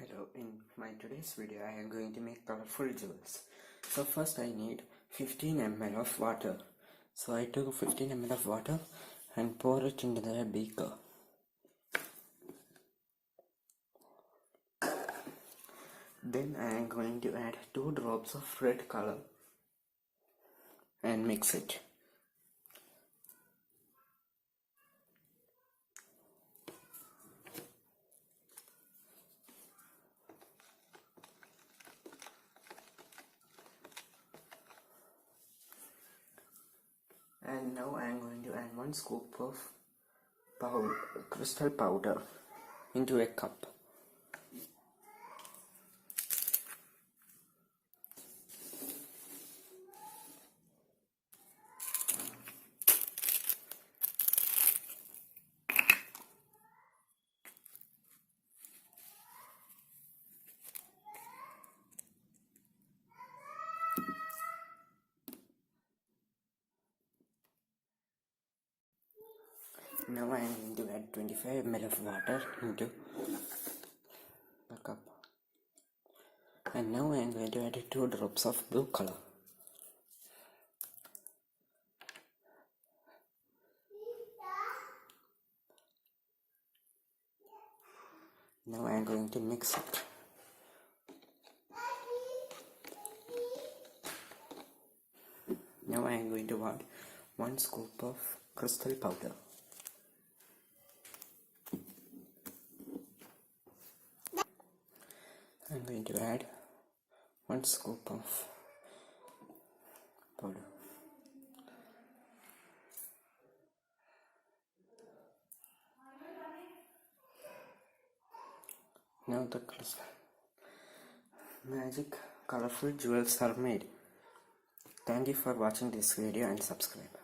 Hello, in my today's video I am going to make colorful jewels. So first I need 15 ml of water. So I took 15 ml of water and pour it into the beaker. Then I am going to add 2 drops of red color and mix it. And now I am going to add 1 scoop of crystal powder into a cup. Now I am going to add 25 ml of water into the cup. And now I am going to add 2 drops of blue color. Now I am going to mix it. Now I am going to add 1 scoop of crystal powder. I am going to add 1 scoop of powder. Now the magic colorful jewels are made. Thank you for watching this video and subscribe.